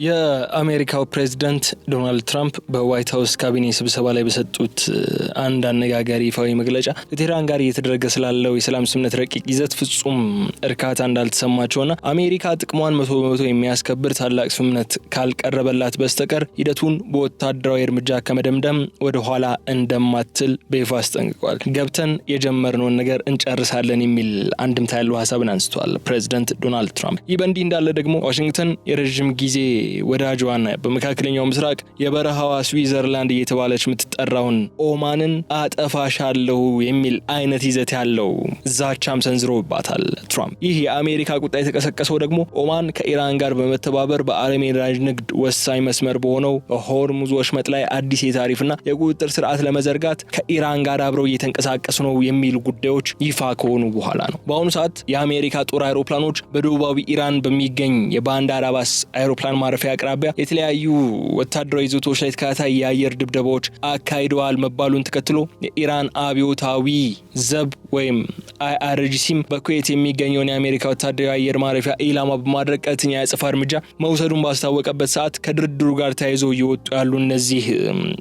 የአሜሪካው ፕሬዝዳንት ዶናልድ ትራምፕ በዋይት ሃውስ ካቢኔ ስብሰባ ላይ በሰጡት አንድ አነጋጋሪ ይፋዊ መግለጫ ከቴህራን ጋር እየተደረገ ስላለው የሰላም ስምምነት ረቂቅ ይዘት ፍጹም እርካታ እንዳልተሰማቸውና አሜሪካ ጥቅሟን 100% የሚያስከብር ታላቅ ስምምነት ካልቀረበላት በስተቀር ሂደቱን በወታደራዊ እርምጃ ከመደምደም ወደ ኋላ እንደማትል በይፋ አስጠንቅቋል። ገብተን የጀመርነውን ነገር እንጨርሳለን የሚል አንድምታ ያለው ሐሳብን አንስቷል ፕሬዝዳንት ዶናልድ ትራምፕ። ይህ በእንዲህ እንዳለ ደግሞ ዋሽንግተን የረጅም ጊዜ ወዳጇና በመካከለኛው ምስራቅ የበረሃዋ ስዊዘርላንድ እየተባለች የምትጠራውን ኦማንን አጠፋሻለሁ የሚል አይነት ይዘት ያለው ዛቻም ሰንዝሮባታል ትራምፕ። ይህ የአሜሪካ ቁጣ የተቀሰቀሰው ደግሞ ኦማን ከኢራን ጋር በመተባበር በዓለም የነዳጅ ንግድ ወሳኝ መስመር በሆነው ሆርሙዝ ወሽመጥ ላይ አዲስ የታሪፍና የቁጥጥር ስርዓት ለመዘርጋት ከኢራን ጋር አብረው እየተንቀሳቀሱ ነው የሚሉ ጉዳዮች ይፋ ከሆኑ በኋላ ነው። በአሁኑ ሰዓት የአሜሪካ ጦር አይሮፕላኖች በደቡባዊ ኢራን በሚገኝ የባንዳር አባስ አይሮፕላን ማረፊያ አቅራቢያ የተለያዩ ወታደራዊ ይዞታዎች ላይ ተከታታይ የአየር ድብደባዎች አካሂደዋል መባሉን ተከትሎ የኢራን አብዮታዊ ዘብ ወይም IRGCም በኩዌት የሚገኘውን የአሜሪካ ወታደራዊ አየር ማረፊያ ኢላማ በማድረግ ቀጥተኛ የአጸፋ እርምጃ መውሰዱን ባስታወቀበት ሰዓት ከድርድሩ ጋር ተያይዘው እየወጡ ያሉ እነዚህ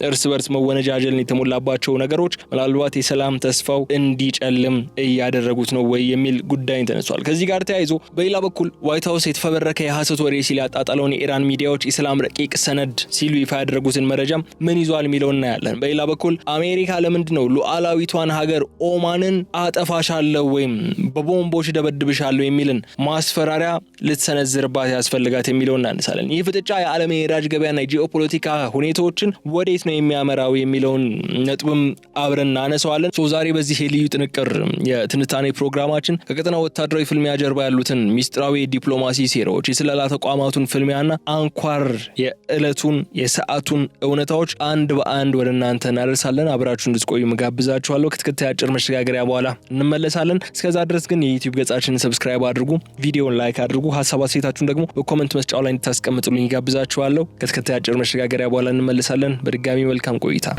እርስ በርስ መወነጃጀልን የተሞላባቸው ነገሮች ምናልባት የሰላም ተስፋው እንዲጨልም እያደረጉት ነው ወይ የሚል ጉዳይ ተነስቷል። ከዚህ ጋር ተያይዞ በሌላ በኩል ዋይት ሃውስ የተፈበረከ የሐሰት ወሬ ሲል ያጣጣለውን የኢራን ሚዲያዎች ኢስላም ረቂቅ ሰነድ ሲሉ ይፋ ያደረጉትን መረጃም ምን ይዟል የሚለውን እናያለን። በሌላ በኩል አሜሪካ ለምንድነው ሉዓላዊቷን ሀገር ኦማንን አጠፋሻለሁ ወይም በቦምቦች ደበድብሻለሁ የሚልን ማስፈራሪያ ልትሰነዝርባት ያስፈልጋት የሚለውን እናነሳለን። ይህ ፍጥጫ የዓለም የነዳጅ ገበያና የጂኦፖለቲካ ሁኔታዎችን ወዴት ነው የሚያመራው የሚለውን ነጥብም አብረን እናነሳዋለን። ዛሬ በዚህ የልዩ ጥንቅር የትንታኔ ፕሮግራማችን ከቀጠናው ወታደራዊ ፍልሚያ ጀርባ ያሉትን ሚስጥራዊ ዲፕሎማሲ ሴራዎች፣ የስለላ ተቋማቱን ፍልሚያና አንኳር የዕለቱን የሰዓቱን እውነታዎች አንድ በአንድ ወደ እናንተ እናደርሳለን። አብራችሁ እንድትቆዩ መጋብዛችኋለሁ። ከተከታታይ አጭር መሸጋገሪያ በኋላ እንመለሳለን። እስከዛ ድረስ ግን የዩቲዩብ ገጻችንን ሰብስክራይብ አድርጉ፣ ቪዲዮውን ላይክ አድርጉ፣ ሐሳብ አስተያየታችሁን ደግሞ በኮሜንት መስጫው ላይ እንድታስቀምጡልኝ ጋብዛችኋለሁ። ከተከታታይ አጭር መሸጋገሪያ በኋላ እንመለሳለን። በድጋሚ መልካም ቆይታ።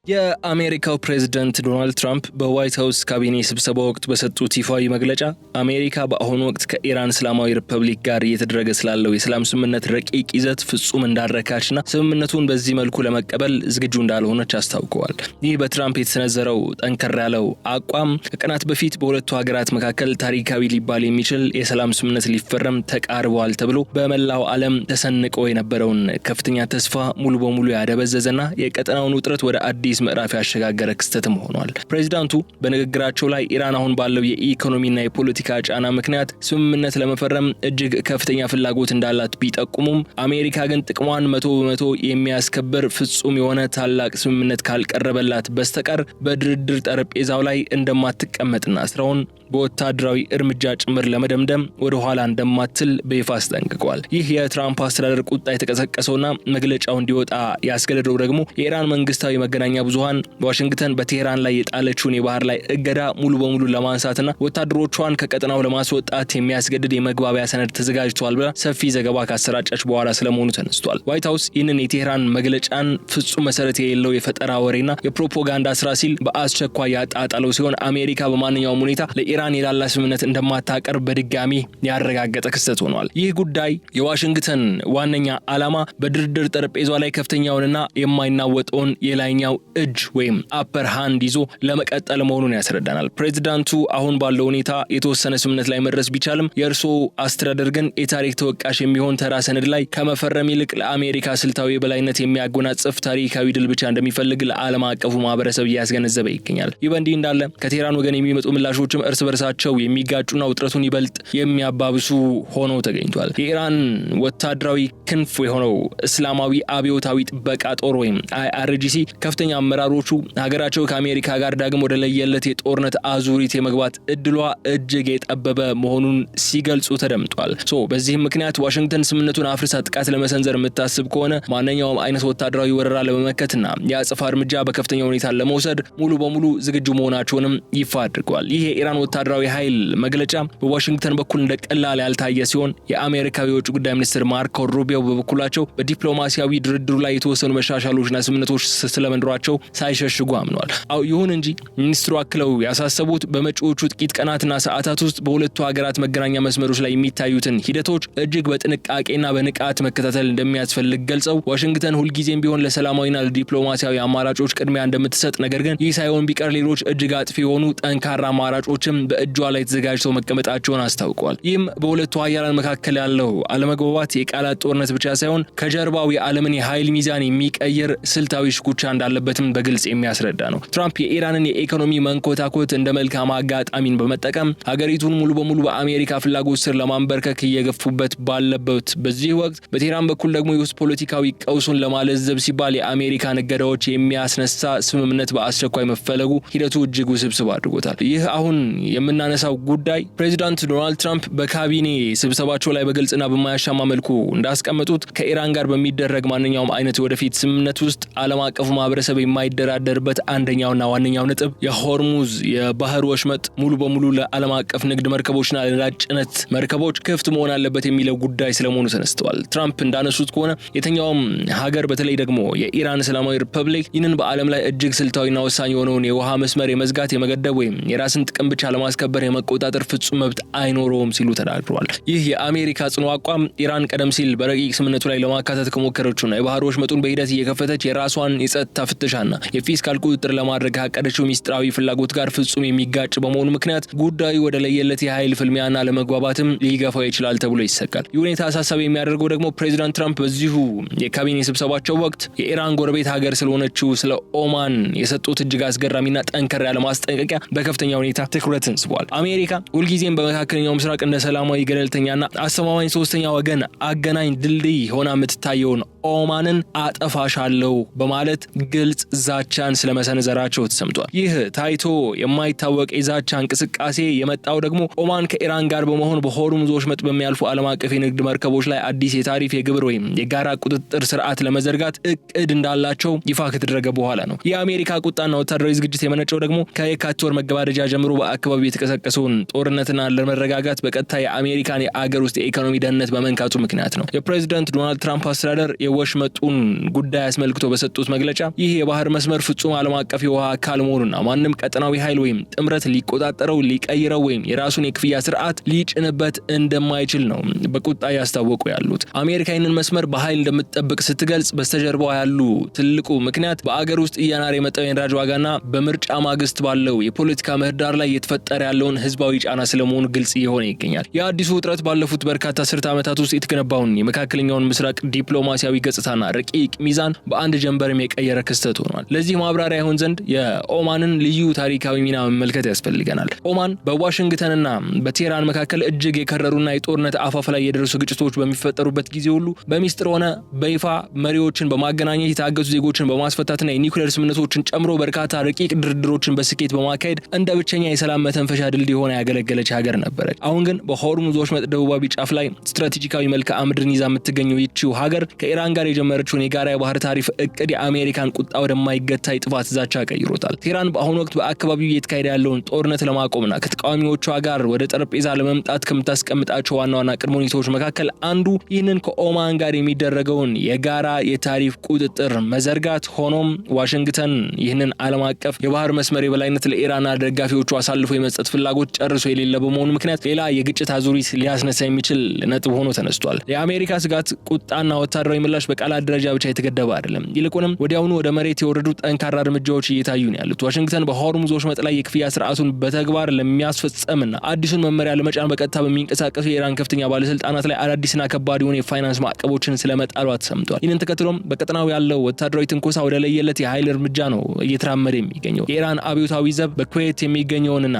የአሜሪካው ፕሬዝዳንት ዶናልድ ትራምፕ በዋይት ሃውስ ካቢኔ ስብሰባ ወቅት በሰጡት ይፋዊ መግለጫ አሜሪካ በአሁኑ ወቅት ከኢራን እስላማዊ ሪፐብሊክ ጋር እየተደረገ ስላለው የሰላም ስምምነት ረቂቅ ይዘት ፍጹም እንዳረካችና ስምምነቱን በዚህ መልኩ ለመቀበል ዝግጁ እንዳልሆነች አስታውቀዋል። ይህ በትራምፕ የተሰነዘረው ጠንከር ያለው አቋም ከቀናት በፊት በሁለቱ ሀገራት መካከል ታሪካዊ ሊባል የሚችል የሰላም ስምምነት ሊፈረም ተቃርበዋል ተብሎ በመላው ዓለም ተሰንቆ የነበረውን ከፍተኛ ተስፋ ሙሉ በሙሉ ያደበዘዘና የቀጠናውን ውጥረት ወደ አዲስ ምዕራፍ ያሸጋገረ ክስተትም ሆኗል። ፕሬዝዳንቱ በንግግራቸው ላይ ኢራን አሁን ባለው የኢኮኖሚና የፖለቲካ ጫና ምክንያት ስምምነት ለመፈረም እጅግ ከፍተኛ ፍላጎት እንዳላት ቢጠቁሙም አሜሪካ ግን ጥቅሟን 100% የሚያስከብር ፍጹም የሆነ ታላቅ ስምምነት ካልቀረበላት በስተቀር በድርድር ጠረጴዛው ላይ እንደማትቀመጥና ስራውን በወታደራዊ እርምጃ ጭምር ለመደምደም ወደ ኋላ እንደማትል በይፋ አስጠንቅቋል። ይህ የትራምፕ አስተዳደር ቁጣ የተቀሰቀሰውና መግለጫው እንዲወጣ ያስገደደው ደግሞ የኢራን መንግስታዊ መገናኛ ብዙሃን ዋሽንግተን በቴህራን ላይ የጣለችውን የባህር ላይ እገዳ ሙሉ በሙሉ ለማንሳትና ወታደሮቿን ከቀጠናው ለማስወጣት የሚያስገድድ የመግባቢያ ሰነድ ተዘጋጅቷል ብላ ሰፊ ዘገባ ካሰራጨች በኋላ ስለመሆኑ ተነስቷል። ዋይት ሃውስ ይህንን የቴህራን መግለጫን ፍጹም መሰረት የሌለው የፈጠራ ወሬና የፕሮፓጋንዳ ስራ ሲል በአስቸኳይ ያጣጣለው ሲሆን አሜሪካ በማንኛውም ሁኔታ ለኢራን የላላ ስምምነት እንደማታቀርብ በድጋሚ ያረጋገጠ ክስተት ሆኗል። ይህ ጉዳይ የዋሽንግተን ዋነኛ ዓላማ በድርድር ጠረጴዛው ላይ ከፍተኛውንና የማይናወጠውን የላይኛው እጅ ወይም አፐር ሃንድ ይዞ ለመቀጠል መሆኑን ያስረዳናል። ፕሬዝዳንቱ አሁን ባለው ሁኔታ የተወሰነ ስምምነት ላይ መድረስ ቢቻልም የእርሶ አስተዳደር ግን የታሪክ ተወቃሽ የሚሆን ተራ ሰነድ ላይ ከመፈረም ይልቅ ለአሜሪካ ስልታዊ የበላይነት የሚያጎናጽፍ ታሪካዊ ድል ብቻ እንደሚፈልግ ለዓለም አቀፉ ማህበረሰብ እያስገነዘበ ይገኛል። ይህ በእንዲህ እንዳለ ከቴህራን ወገን የሚመጡ ምላሾችም እርስ በርሳቸው የሚጋጩና ውጥረቱን ይበልጥ የሚያባብሱ ሆነው ተገኝቷል። የኢራን ወታደራዊ ክንፍ የሆነው እስላማዊ አብዮታዊ ጥበቃ ጦር ወይም IRGC ከፍተኛ አመራሮቹ ሀገራቸው ከአሜሪካ ጋር ዳግም ወደ ለየለት የጦርነት አዙሪት የመግባት እድሏ እጅግ የጠበበ መሆኑን ሲገልጹ ተደምጧል። በዚህም ምክንያት ዋሽንግተን ስምምነቱን አፍርሳ ጥቃት ለመሰንዘር የምታስብ ከሆነ ማንኛውም አይነት ወታደራዊ ወረራ ለመመከትና የአጸፋ እርምጃ በከፍተኛ ሁኔታ ለመውሰድ ሙሉ በሙሉ ዝግጁ መሆናቸውንም ይፋ አድርገዋል። ይህ የኢራን ወታደራዊ ኃይል መግለጫ በዋሽንግተን በኩል እንደቀላል ያልታየ ሲሆን የአሜሪካው የውጭ ጉዳይ ሚኒስትር ማርኮ ሩቢዮ በበኩላቸው በዲፕሎማሲያዊ ድርድሩ ላይ የተወሰኑ መሻሻሎችና ስምምነቶች ስለመንደራቸው እንደሚኖራቸው ሳይሸሽጉ አምነዋል። ይሁን እንጂ ሚኒስትሩ አክለው ያሳሰቡት በመጪዎቹ ጥቂት ቀናትና ሰዓታት ውስጥ በሁለቱ ሀገራት መገናኛ መስመሮች ላይ የሚታዩትን ሂደቶች እጅግ በጥንቃቄና በንቃት መከታተል እንደሚያስፈልግ ገልጸው ዋሽንግተን ሁልጊዜም ቢሆን ለሰላማዊና ለዲፕሎማሲያዊ አማራጮች ቅድሚያ እንደምትሰጥ፣ ነገር ግን ይህ ሳይሆን ቢቀር ሌሎች እጅግ አጥፊ የሆኑ ጠንካራ አማራጮችም በእጇ ላይ ተዘጋጅተው መቀመጣቸውን አስታውቀዋል። ይህም በሁለቱ ሀያላን መካከል ያለው አለመግባባት የቃላት ጦርነት ብቻ ሳይሆን ከጀርባው የዓለምን የኃይል ሚዛን የሚቀይር ስልታዊ ሽኩቻ እንዳለበትም በግልጽ የሚያስረዳ ነው። ትራምፕ የኢራንን የኢኮኖሚ መንኮታኮት እንደ መልካም አጋጣሚን በመጠቀም ሀገሪቱን ሙሉ በሙሉ በአሜሪካ ፍላጎት ስር ለማንበርከክ እየገፉበት ባለበት በዚህ ወቅት በቴህራን በኩል ደግሞ የውስጥ ፖለቲካዊ ቀውሱን ለማለዘብ ሲባል የአሜሪካን እገዳዎች የሚያስነሳ ስምምነት በአስቸኳይ መፈለጉ ሂደቱ እጅግ ውስብስብ አድርጎታል። ይህ አሁን የምናነሳው ጉዳይ ፕሬዚዳንት ዶናልድ ትራምፕ በካቢኔ ስብሰባቸው ላይ በግልጽና በማያሻማ መልኩ እንዳስቀመጡት ከኢራን ጋር በሚደረግ ማንኛውም አይነት ወደፊት ስምምነት ውስጥ ዓለም አቀፉ ማህበረሰብ የማይደራደርበት አንደኛውና ዋነኛው ነጥብ የሆርሙዝ የባህር ወሽመጥ ሙሉ በሙሉ ለዓለም አቀፍ ንግድ መርከቦችና ለነዳጅ ጭነት መርከቦች ክፍት መሆን አለበት የሚለው ጉዳይ ስለመሆኑ ተነስተዋል። ትራምፕ እንዳነሱት ከሆነ የትኛውም ሀገር በተለይ ደግሞ የኢራን እስላማዊ ሪፐብሊክ ይህንን በዓለም ላይ እጅግ ስልታዊና ወሳኝ የሆነውን የውሃ መስመር የመዝጋት የመገደብ ወይም የራስን ጥቅም ብቻ ለማስከበር የመቆጣጠር ፍጹም መብት አይኖረውም ሲሉ ተናግረዋል። ይህ የአሜሪካ ጽኑ አቋም ኢራን ቀደም ሲል በረቂቅ ስምምነቱ ላይ ለማካተት ከሞከረችውና የባህር ወሽመጡን በሂደት እየከፈተች የራሷን የጸጥታ ፍተሻና የፊስካል ቁጥጥር ለማድረግ ካቀደችው ሚስጥራዊ ፍላጎት ጋር ፍጹም የሚጋጭ በመሆኑ ምክንያት ጉዳዩ ወደ ለየለት የኃይል ፍልሚያና ለመግባባትም ሊገፋው ይችላል ተብሎ ይሰጋል። ይህ ሁኔታ አሳሳቢ የሚያደርገው ደግሞ ፕሬዚዳንት ትራምፕ በዚሁ የካቢኔ ስብሰባቸው ወቅት የኢራን ጎረቤት ሀገር ስለሆነችው ስለ ኦማን የሰጡት እጅግ አስገራሚና ጠንከር ያለ ማስጠንቀቂያ በከፍተኛ ሁኔታ ትኩረትን ስቧል። አሜሪካ ሁልጊዜም በመካከለኛው ምስራቅ እንደ ሰላማዊ ገለልተኛና አስተማማኝ ሶስተኛ ወገን አገናኝ ድልድይ ሆና የምትታየውን ኦማንን አጠፋሻለው በማለት ግልጽ ዛቻን ስለመሰንዘራቸው ተሰምቷል። ይህ ታይቶ የማይታወቅ የዛቻ እንቅስቃሴ የመጣው ደግሞ ኦማን ከኢራን ጋር በመሆን በሆርሙዝ ወሽመጥ በሚያልፉ ዓለም አቀፍ የንግድ መርከቦች ላይ አዲስ የታሪፍ የግብር ወይም የጋራ ቁጥጥር ስርዓት ለመዘርጋት እቅድ እንዳላቸው ይፋ ከተደረገ በኋላ ነው። የአሜሪካ ቁጣና ወታደራዊ ዝግጅት የመነጨው ደግሞ ከየካቲት ወር መገባደጃ ጀምሮ በአካባቢው የተቀሰቀሰውን ጦርነትና ለመረጋጋት በቀጥታ የአሜሪካን የአገር ውስጥ የኢኮኖሚ ደህንነት በመንካቱ ምክንያት ነው። የፕሬዚዳንት ዶናልድ ትራምፕ አስተዳደር የወሽመጡን ጉዳይ አስመልክቶ በሰጡት መግለጫ ይህ የባህር መስመር ፍጹም ዓለም አቀፍ የውሃ አካል መሆኑና ማንም ቀጠናዊ ኃይል ወይም ጥምረት ሊቆጣጠረው፣ ሊቀይረው ወይም የራሱን የክፍያ ስርዓት ሊጭንበት እንደማይችል ነው በቁጣ ያስታወቁ ያሉት። አሜሪካ ይህንን መስመር በኃይል እንደምትጠብቅ ስትገልጽ በስተጀርባው ያሉ ትልቁ ምክንያት በአገር ውስጥ እያናረ የመጣው የነዳጅ ዋጋና በምርጫ ማግስት ባለው የፖለቲካ ምህዳር ላይ የተፈጠረ ያለውን ህዝባዊ ጫና ስለመሆኑ ግልጽ እየሆነ ይገኛል። የአዲሱ ውጥረት ባለፉት በርካታ አስርት ዓመታት ውስጥ የተገነባውን የመካከለኛውን ምስራቅ ዲፕሎማሲያዊ ገጽታና ረቂቅ ሚዛን በአንድ ጀንበርም የቀየረ ክስተት ሆኗል። ለዚህ ማብራሪያ ይሆን ዘንድ የኦማንን ልዩ ታሪካዊ ሚና መመልከት ያስፈልገናል። ኦማን በዋሽንግተንና በቴህራን መካከል እጅግ የከረሩና የጦርነት አፋፍ ላይ የደረሱ ግጭቶች በሚፈጠሩበት ጊዜ ሁሉ በሚስጥር ሆነ በይፋ መሪዎችን በማገናኘት የታገቱ ዜጎችን በማስፈታትና የኒውክሌር ስምምነቶችን ጨምሮ በርካታ ረቂቅ ድርድሮችን በስኬት በማካሄድ እንደ ብቸኛ የሰላም መተንፈሻ ድልድይ ሆና ያገለገለች ሀገር ነበረች። አሁን ግን በሆርሙዝ ወሽመጥ ደቡባዊ ጫፍ ላይ ስትራቴጂካዊ መልክዓ ምድርን ይዛ የምትገኘው ይህችው ሀገር ከኢራን ጋር የጀመረችውን የጋራ የባህር ታሪፍ እቅድ የአሜሪካን ቁጣ ወደማይገታ የጥፋት ዛቻ ቀይሮታል። ቴህራን በአሁኑ ወቅት በአካባቢው እየተካሄደ ያለውን ጦርነት ለማቆምና ከተቃዋሚዎቿ ጋር ወደ ጠረጴዛ ለመምጣት ከምታስቀምጣቸው ዋና ዋና ቅድመ ሁኔታዎች መካከል አንዱ ይህንን ከኦማን ጋር የሚደረገውን የጋራ የታሪፍ ቁጥጥር መዘርጋት። ሆኖም ዋሽንግተን ይህንን ዓለም አቀፍ የባህር መስመር የበላይነት ለኢራንና ደጋፊዎቹ አሳልፎ የመስጠት ፍላጎት ጨርሶ የሌለ በመሆኑ ምክንያት ሌላ የግጭት አዙሪት ሊያስነሳ የሚችል ነጥብ ሆኖ ተነስቷል። የአሜሪካ ስጋት ቁጣና ወታደራዊ ምላሽ በቃላት ደረጃ ብቻ የተገደበ አይደለም። ይልቁንም ወዲያውኑ ወደ መሬት የወረዱ ጠንካራ እርምጃዎች እየታዩ ነው ያሉት። ዋሽንግተን በሆርሙዝ ወሽመጥ ላይ የክፍያ ስርዓቱን በተግባር ለሚያስፈጸምና አዲሱን መመሪያ ለመጫን በቀጥታ በሚንቀሳቀሱ የኢራን ከፍተኛ ባለስልጣናት ላይ አዳዲስና ከባድ የሆኑ የፋይናንስ ማዕቀቦችን ስለመጣሏ ተሰምቷል። ይህንን ተከትሎም በቀጠናው ያለው ወታደራዊ ትንኮሳ ወደ ለየለት የኃይል እርምጃ ነው እየተራመደ የሚገኘው። የኢራን አብዮታዊ ዘብ በኩዌት የሚገኘውንና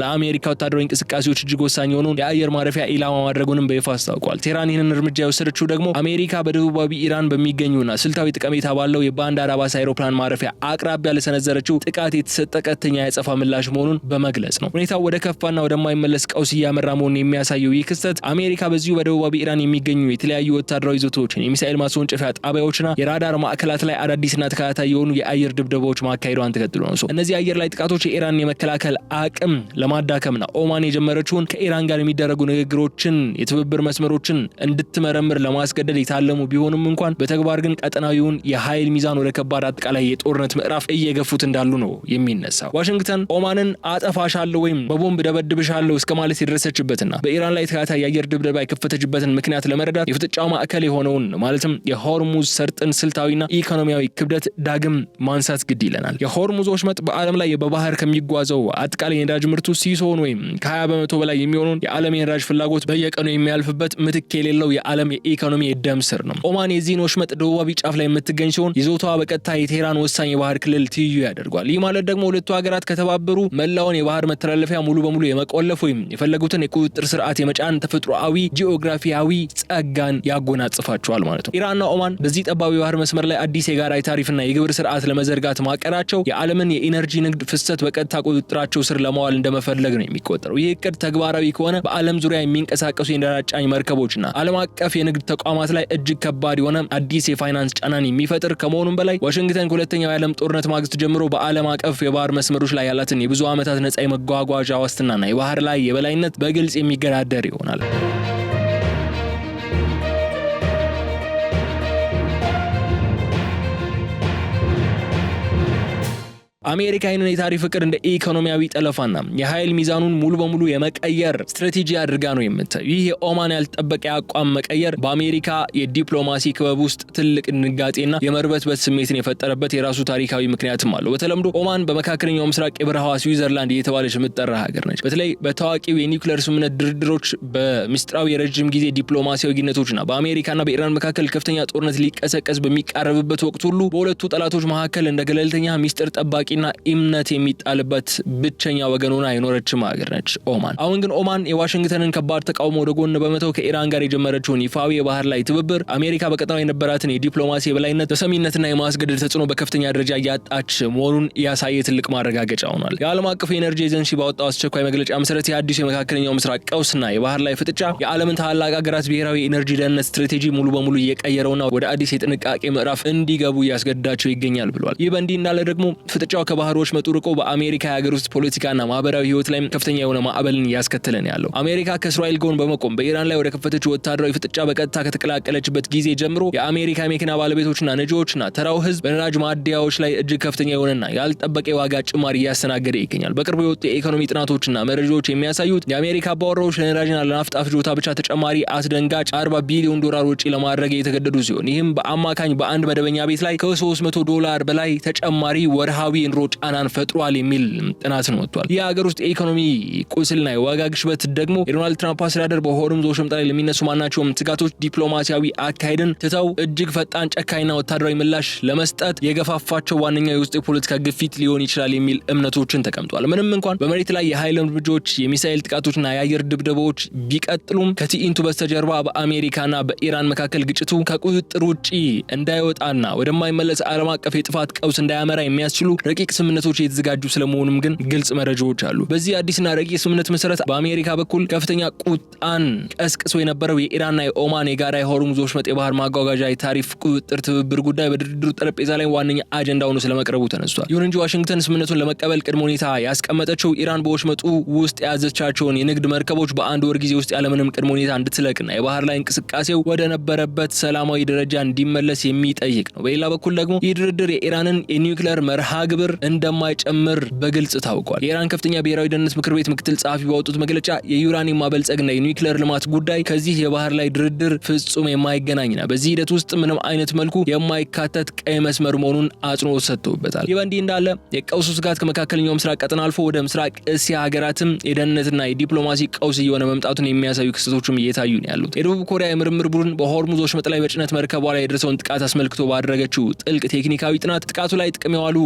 ለአሜሪካ ወታደራዊ እንቅስቃሴዎች እጅግ ወሳኝ የሆነውን የአየር ማረፊያ ኢላማ ማድረጉንም በይፋ አስታውቋል። ቴህራን ይህንን እርምጃ የወሰደችው ደግሞ አሜሪካ በደቡባዊ ኢራን በሚገኙና ስልታዊ ጠቀሜታ ባለው የባንዳር አባስ አይሮፕላን ማረፊያ አቅራቢያ ለሰነዘረችው ጥቃት የተሰጠ ቀጥተኛ የአጸፋ ምላሽ መሆኑን በመግለጽ ነው። ሁኔታው ወደ ከፋና ወደማይመለስ ቀውስ እያመራ መሆኑን የሚያሳየው ይህ ክስተት አሜሪካ በዚሁ በደቡባዊ ኢራን የሚገኙ የተለያዩ ወታደራዊ ይዞታዎችን፣ የሚሳኤል ማስወንጨፊያ ጣቢያዎችና የራዳር ማዕከላት ላይ አዳዲስና ተከታታይ የሆኑ የአየር ድብደባዎች ማካሄዷን ተከትሎ ነው። እነዚህ የአየር ላይ ጥቃቶች የኢራን የመከላከል አቅም ለማዳከምና ኦማን የጀመረችውን ከኢራን ጋር የሚደረጉ ንግግሮችን፣ የትብብር መስመሮችን እንድትመረምር ለማስገደድ የታለሙ ቢሆንም እንኳን በተግባር ግን ቀጠናዊውን የኃይል ሚዛን ወደ ከባድ አጠቃላይ የጦርነት ምዕራፍ እየገፉት እንዳሉ ነው የሚነሳው። ዋሽንግተን ኦማንን አጠፋሻለሁ ወይም በቦምብ ደበድብሻለሁ እስከ ማለት የደረሰችበትና በኢራን ላይ ተከታታይ የአየር ድብደባ የከፈተችበትን ምክንያት ለመረዳት የፍጥጫው ማዕከል የሆነውን ማለትም የሆርሙዝ ሰርጥን ስልታዊና ኢኮኖሚያዊ ክብደት ዳግም ማንሳት ግድ ይለናል። የሆርሙዝ ወሽመጥ በዓለም ላይ በባህር ከሚጓዘው አጠቃላይ የነዳጅ ምርቱ ሲሶን ወይም ከ20% በላይ የሚሆነውን የዓለም የነዳጅ ፍላጎት በየቀኑ የሚያልፍበት ምትክ የሌለው የዓለም የኢኮኖሚ የደም ስር ነው። ኦማን የዚህን ወሽመጥ ደቡባዊ ጫፍ ላይ የምትገኝ ሲሆን ይዞታዋ በቀጥታ የቴህራን ወሳኝ የባህር ክልል ትይዩ ያደርጓል። ይህ ማለት ደግሞ ሁለቱ ሀገራት ከተባበሩ መላውን የባህር መተላለፊያ ሙሉ በሙሉ የመቆለፍ ወይም የፈለጉትን የቁጥጥር ስርዓት የመጫን ተፈጥሯዊ ጂኦግራፊያዊ ጸጋን ያጎናጽፋቸዋል ማለት ነው። ኢራንና ኦማን በዚህ ጠባብ የባህር መስመር ላይ አዲስ የጋራ የታሪፍና የግብር ስርዓት ለመዘርጋት ማቀራቸው የዓለምን የኢነርጂ ንግድ ፍሰት በቀጥታ ቁጥጥራቸው ስር ለማዋል እንደመፈለግ ነው የሚቆጠረው። ይህ እቅድ ተግባራዊ ከሆነ በዓለም ዙሪያ የሚንቀሳቀሱ የነዳጅ ጫኝ መርከቦችና ዓለም አቀፍ የንግድ ተቋማት ላይ እጅግ ከባድ የሆነ አዲስ የፋይናንስ ጫናን የሚፈጥር ከመሆኑም በላይ ዋሽንግተን ከሁለተኛው የዓለም ጦርነት ማግስት ጀምሮ በዓለም አቀፍ የባህር መስመሮች ላይ ያላትን የብዙ ዓመታት ነጻ የመጓጓዣ ዋስትናና የባህር ላይ የበላይነት በግልጽ የሚገዳደር ይሆናል። አሜሪካ ይህንን የታሪፍ እቅድ እንደ ኢኮኖሚያዊ ጠለፋና የኃይል ሚዛኑን ሙሉ በሙሉ የመቀየር ስትራቴጂ አድርጋ ነው የምታየው። ይህ የኦማን ያልተጠበቀ አቋም መቀየር በአሜሪካ የዲፕሎማሲ ክበብ ውስጥ ትልቅ ድንጋጤና የመርበትበት ስሜትን የፈጠረበት የራሱ ታሪካዊ ምክንያትም አለው። በተለምዶ ኦማን በመካከለኛው ምስራቅ የበረሃዋ ስዊዘርላንድ እየተባለች የምትጠራ ሀገር ነች። በተለይ በታዋቂው የኒውክሌር ስምምነት ድርድሮች በሚስጥራዊ የረጅም ጊዜ ዲፕሎማሲያዊ ግንኙነቶችና በአሜሪካና በኢራን መካከል ከፍተኛ ጦርነት ሊቀሰቀስ በሚቃረብበት ወቅት ሁሉ በሁለቱ ጠላቶች መካከል እንደ ገለልተኛ ሚስጥር ጠባቂ ና እምነት የሚጣልበት ብቸኛ ወገን ሆና የኖረችም ሀገር ነች ኦማን። አሁን ግን ኦማን የዋሽንግተንን ከባድ ተቃውሞ ወደ ጎን በመተው ከኢራን ጋር የጀመረችውን ይፋዊ የባህር ላይ ትብብር አሜሪካ በቀጠናው የነበራትን የዲፕሎማሲ የበላይነት ተሰሚነትና የማስገደድ ተጽዕኖ በከፍተኛ ደረጃ እያጣች መሆኑን ያሳየ ትልቅ ማረጋገጫ ሆኗል። የዓለም አቀፉ የኤነርጂ ኤጀንሲ ባወጣው አስቸኳይ መግለጫ መሰረት የአዲሱ የመካከለኛው ምስራቅ ቀውስና የባህር ላይ ፍጥጫ የዓለምን ታላቅ ሀገራት ብሔራዊ ኤነርጂ ደህንነት ስትራቴጂ ሙሉ በሙሉ እየቀየረውና ወደ አዲስ የጥንቃቄ ምዕራፍ እንዲገቡ እያስገድዳቸው ይገኛል ብሏል። ይህ በእንዲህ እንዳለ ደግሞ ፍጥጫው ከባህሮች መጥርቆ በአሜሪካ የሀገር ውስጥ ፖለቲካና ማህበራዊ ህይወት ላይ ከፍተኛ የሆነ ማዕበልን እያስከተለ ነው ያለው። አሜሪካ ከእስራኤል ጎን በመቆም በኢራን ላይ ወደ ከፈተችው ወታደራዊ ፍጥጫ በቀጥታ ከተቀላቀለችበት ጊዜ ጀምሮ የአሜሪካ የመኪና ባለቤቶችና ነጂዎችና ተራው ህዝብ በነዳጅ ማደያዎች ላይ እጅግ ከፍተኛ የሆነና ያልጠበቀ የዋጋ ጭማሪ እያስተናገደ ይገኛል። በቅርቡ የወጡ የኢኮኖሚ ጥናቶችና መረጃዎች የሚያሳዩት የአሜሪካ አባወራዎች ለነዳጅና ለናፍጣ ፍጆታ ብቻ ተጨማሪ አስደንጋጭ $40 ቢሊዮን ወጪ ለማድረግ የተገደዱ ሲሆን ይህም በአማካኝ በአንድ መደበኛ ቤት ላይ $300 በላይ ተጨማሪ ወርሃዊ የኑሮ ጫናን ፈጥሯል የሚል ጥናት ነው ወጥቷል። የሀገር ውስጥ የኢኮኖሚ ቁስልና የዋጋ ግሽበት ደግሞ የዶናልድ ትራምፕ አስተዳደር በሆርሙዝ ወሽመጥ ላይ ለሚነሱ ማናቸውም ስጋቶች ዲፕሎማሲያዊ አካሄድን ትተው እጅግ ፈጣን ጨካኝና ወታደራዊ ምላሽ ለመስጠት የገፋፋቸው ዋነኛው የውስጥ የፖለቲካ ግፊት ሊሆን ይችላል የሚል እምነቶችን ተቀምጧል። ምንም እንኳን በመሬት ላይ የኃይል እርምጃዎች፣ የሚሳኤል ጥቃቶችና የአየር ድብደባዎች ቢቀጥሉም ከትዕይንቱ በስተጀርባ በአሜሪካና በኢራን መካከል ግጭቱ ከቁጥጥር ውጪ እንዳይወጣና ወደማይመለስ ዓለም አቀፍ የጥፋት ቀውስ እንዳያመራ የሚያስችሉ ረቂቅ ስምምነቶች የተዘጋጁ ስለመሆኑም ግን ግልጽ መረጃዎች አሉ። በዚህ አዲስና ረቂቅ ስምምነት መሰረት በአሜሪካ በኩል ከፍተኛ ቁጣን ቀስቅሶ የነበረው የኢራንና የኦማን የጋራ የሆርሙዝ ወሽመጥ የባህር ማጓጓዣ የታሪፍ ቁጥጥር ትብብር ጉዳይ በድርድሩ ጠረጴዛ ላይ ዋነኛ አጀንዳ ሆኖ ስለመቅረቡ ተነስቷል። ይሁን እንጂ ዋሽንግተን ስምምነቱን ለመቀበል ቅድመ ሁኔታ ያስቀመጠችው ኢራን በወሽመጡ ውስጥ የያዘቻቸውን የንግድ መርከቦች በአንድ ወር ጊዜ ውስጥ ያለምንም ቅድመ ሁኔታ እንድትለቅና የባህር ላይ እንቅስቃሴው ወደ ነበረበት ሰላማዊ ደረጃ እንዲመለስ የሚጠይቅ ነው። በሌላ በኩል ደግሞ ይህ ድርድር የኢራንን የኒውክሌር መርሃ ግብር እንደማይጨምር በግልጽ ታውቋል። የኢራን ከፍተኛ ብሔራዊ ደህንነት ምክር ቤት ምክትል ጸሐፊ ባወጡት መግለጫ የዩራኒየም ማበልጸግና የኒውክሌር ልማት ጉዳይ ከዚህ የባህር ላይ ድርድር ፍጹም የማይገናኝና በዚህ ሂደት ውስጥ ምንም አይነት መልኩ የማይካተት ቀይ መስመር መሆኑን አጽንኦት ሰጥተውበታል። ይህ በእንዲህ እንዳለ የቀውሱ ስጋት ከመካከለኛው ምስራቅ ቀጠና አልፎ ወደ ምስራቅ እስያ ሀገራትም የደህንነትና የዲፕሎማሲ ቀውስ እየሆነ መምጣቱን የሚያሳዩ ክስተቶችም እየታዩ ነው ያሉት። የደቡብ ኮሪያ የምርምር ቡድን በሆርሙዝ ወሽመጥ ላይ በጭነት መርከቧ ላይ የደረሰውን ጥቃት አስመልክቶ ባደረገችው ጥልቅ ቴክኒካዊ ጥናት ጥቃቱ ላይ ጥቅም የዋሉ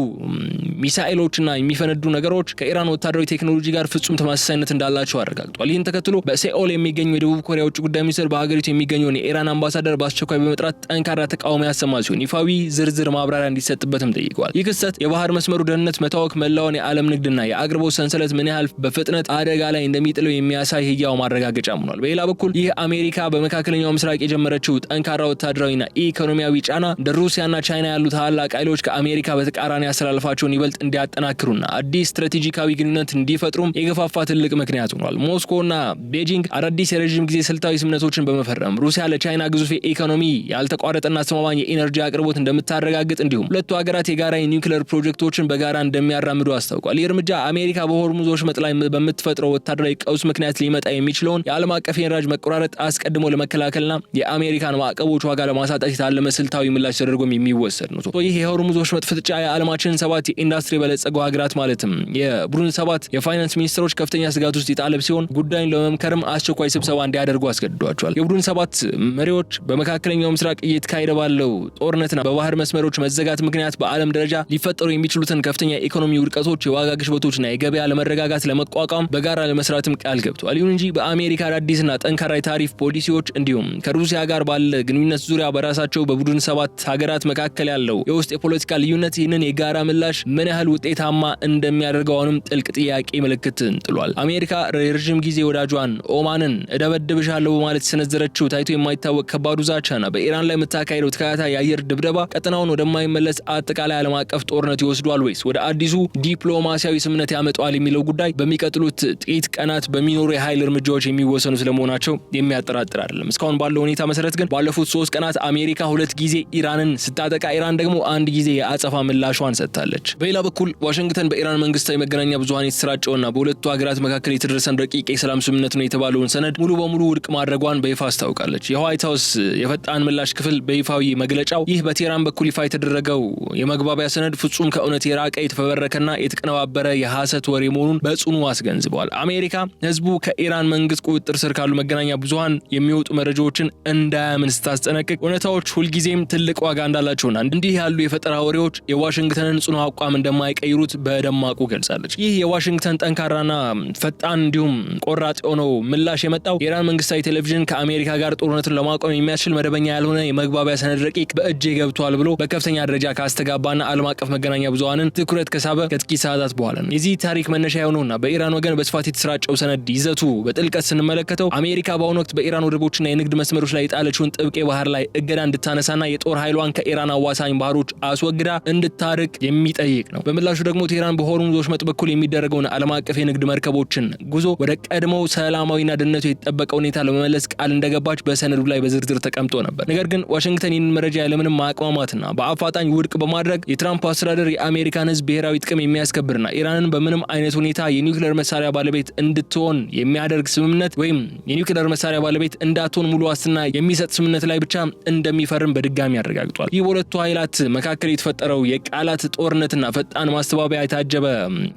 ሚሳኤሎችና የሚፈነዱ ነገሮች ከኢራን ወታደራዊ ቴክኖሎጂ ጋር ፍጹም ተመሳሳይነት እንዳላቸው አረጋግጧል። ይህን ተከትሎ በሴኦል የሚገኘው የደቡብ ኮሪያ ውጭ ጉዳይ ሚኒስትር በሀገሪቱ የሚገኘውን የኢራን አምባሳደር በአስቸኳይ በመጥራት ጠንካራ ተቃውሞ ያሰማ ሲሆን ይፋዊ ዝርዝር ማብራሪያ እንዲሰጥበትም ጠይቀዋል። ይህ ክስተት የባህር መስመሩ ደህንነት መታወክ መላውን የዓለም ንግድና የአቅርቦት ሰንሰለት ምን ያህል በፍጥነት አደጋ ላይ እንደሚጥለው የሚያሳይ ህያው ማረጋገጫ ሆኗል። በሌላ በኩል ይህ አሜሪካ በመካከለኛው ምስራቅ የጀመረችው ጠንካራ ወታደራዊና ኢኮኖሚያዊ ጫና እንደ ሩሲያና ቻይና ያሉ ታላቅ ኃይሎች ከአሜሪካ በተቃራኒ ያስተላልፋቸው ግንኙነታቸውን ይበልጥ እንዲያጠናክሩና አዲስ ስትራቴጂካዊ ግንኙነት እንዲፈጥሩም የገፋፋ ትልቅ ምክንያት ሆኗል። ሞስኮና ቤጂንግ አዳዲስ የረጅም ጊዜ ስልታዊ ስምምነቶችን በመፈረም ሩሲያ ለቻይና ግዙፍ ኢኮኖሚ ያልተቋረጠና አስተማማኝ የኢነርጂ አቅርቦት እንደምታረጋግጥ እንዲሁም ሁለቱ ሀገራት የጋራ የኒውክሌር ፕሮጀክቶችን በጋራ እንደሚያራምዱ አስታውቋል። ይህ እርምጃ አሜሪካ በሆርሙዝ ወሽመጥ ላይ በምትፈጥረው ወታደራዊ ቀውስ ምክንያት ሊመጣ የሚችለውን የዓለም አቀፍ የነዳጅ መቆራረጥ አስቀድሞ ለመከላከልና የአሜሪካን ማዕቀቦች ዋጋ ለማሳጣት የታለመ ስልታዊ ምላሽ ተደርጎም የሚወሰድ ነው። ይህ የሆርሙዝ ወሽመጥ ፍጥጫ የዓለማችን 7 የኢንዱስትሪ በለጸጉ ሀገራት ማለትም የቡድን 7 የፋይናንስ ሚኒስትሮች ከፍተኛ ስጋት ውስጥ የጣለ ሲሆን ጉዳዩን ለመምከርም አስቸኳይ ስብሰባ እንዲያደርጉ አስገድዷቸዋል። የቡድን 7 መሪዎች በመካከለኛው ምስራቅ እየተካሄደ ባለው ጦርነትና በባህር መስመሮች መዘጋት ምክንያት በዓለም ደረጃ ሊፈጠሩ የሚችሉትን ከፍተኛ ኢኮኖሚ ውድቀቶች፣ የዋጋ ግሽበቶችና የገበያ ለመረጋጋት ለመቋቋም በጋራ ለመስራትም ቃል ገብተዋል። ይሁን እንጂ በአሜሪካ አዳዲስና ጠንካራ የታሪፍ ፖሊሲዎች እንዲሁም ከሩሲያ ጋር ባለ ግንኙነት ዙሪያ በራሳቸው በቡድን 7 ሀገራት መካከል ያለው የውስጥ የፖለቲካ ልዩነት ይህንን የጋራ ምላሽ ምን ያህል ውጤታማ እንደሚያደርገው አሁንም ጥልቅ ጥያቄ ምልክትን ጥሏል። አሜሪካ የረጅም ጊዜ ወዳጇን ኦማንን እደበድብሻለሁ በማለት የሰነዘረችው ታይቶ የማይታወቅ ከባዱ ዛቻና በኢራን ላይ የምታካሄደው ተከታታይ የአየር ድብደባ ቀጠናውን ወደማይመለስ አጠቃላይ ዓለም አቀፍ ጦርነት ይወስዷል ወይስ ወደ አዲሱ ዲፕሎማሲያዊ ስምምነት ያመጣዋል የሚለው ጉዳይ በሚቀጥሉት ጥቂት ቀናት በሚኖሩ የኃይል እርምጃዎች የሚወሰኑ ስለመሆናቸው የሚያጠራጥር አይደለም። እስካሁን ባለው ሁኔታ መሰረት ግን ባለፉት 3 ቀናት አሜሪካ 2 ጊዜ ኢራንን ስታጠቃ፣ ኢራን ደግሞ 1 ጊዜ የአጸፋ ምላሿን ሰጥታለች። በሌላ በኩል ዋሽንግተን በኢራን መንግስታዊ መገናኛ ብዙሃን የተሰራጨውና በሁለቱ ሀገራት መካከል የተደረሰን ረቂቅ የሰላም ስምምነት ነው የተባለውን ሰነድ ሙሉ በሙሉ ውድቅ ማድረጓን በይፋ አስታውቃለች። የዋይት ሃውስ የፈጣን ምላሽ ክፍል በይፋዊ መግለጫው ይህ በቴህራን በኩል ይፋ የተደረገው የመግባቢያ ሰነድ ፍጹም ከእውነት የራቀ የተፈበረከና የተቀነባበረ የሐሰት ወሬ መሆኑን በጽኑ አስገንዝበዋል። አሜሪካ ህዝቡ ከኢራን መንግስት ቁጥጥር ስር ካሉ መገናኛ ብዙሃን የሚወጡ መረጃዎችን እንዳያምን ስታስጠነቅቅ እውነታዎች ሁልጊዜም ትልቅ ዋጋ እንዳላቸውና እንዲህ ያሉ የፈጠራ ወሬዎች የዋሽንግተንን ጽኑ አቋም እንደማይቀይሩት በደማቁ ገልጻለች። ይህ የዋሽንግተን ጠንካራና ፈጣን እንዲሁም ቆራጥ የሆነው ምላሽ የመጣው የኢራን መንግስታዊ ቴሌቪዥን ከአሜሪካ ጋር ጦርነቱን ለማቆም የሚያስችል መደበኛ ያልሆነ የመግባቢያ ሰነድ ረቂቅ በእጄ ገብቷል ብሎ በከፍተኛ ደረጃ ካስተጋባና ዓለም አቀፍ መገናኛ ብዙሃንን ትኩረት ከሳበ ከጥቂት ሰዓታት በኋላ ነው። የዚህ ታሪክ መነሻ የሆነውና በኢራን ወገን በስፋት የተሰራጨው ሰነድ ይዘቱ በጥልቀት ስንመለከተው አሜሪካ በአሁኑ ወቅት በኢራን ወደቦችና የንግድ መስመሮች ላይ የጣለችውን ጥብቅ የባህር ላይ እገዳ እንድታነሳና የጦር ኃይሏን ከኢራን አዋሳኝ ባህሮች አስወግዳ እንድታርቅ የሚጠይቅ ነው። በምላሹ ደግሞ ቴህራን በሆርሙዝ ወሽመጥ በኩል የሚደረገውን ዓለም አቀፍ የንግድ መርከቦችን ጉዞ ወደ ቀድሞው ሰላማዊና ደህንነቱ የተጠበቀ ሁኔታ ለመመለስ ቃል እንደገባች በሰነዱ ላይ በዝርዝር ተቀምጦ ነበር። ነገር ግን ዋሽንግተን ይህንን መረጃ ያለምንም ማቅማማትና በአፋጣኝ ውድቅ በማድረግ የትራምፕ አስተዳደር የአሜሪካን ሕዝብ ብሔራዊ ጥቅም የሚያስከብርና ኢራንን በምንም አይነት ሁኔታ የኒውክሌር መሳሪያ ባለቤት እንድትሆን የሚያደርግ ስምምነት ወይም የኒውክሌር መሳሪያ ባለቤት እንዳትሆን ሙሉ ዋስትና የሚሰጥ ስምምነት ላይ ብቻ እንደሚፈርም በድጋሚ አረጋግጧል። ይህ በሁለቱ ኃይላት መካከል የተፈጠረው የቃላት ጦርነትና ፈጣን ማስተባበያ የታጀበ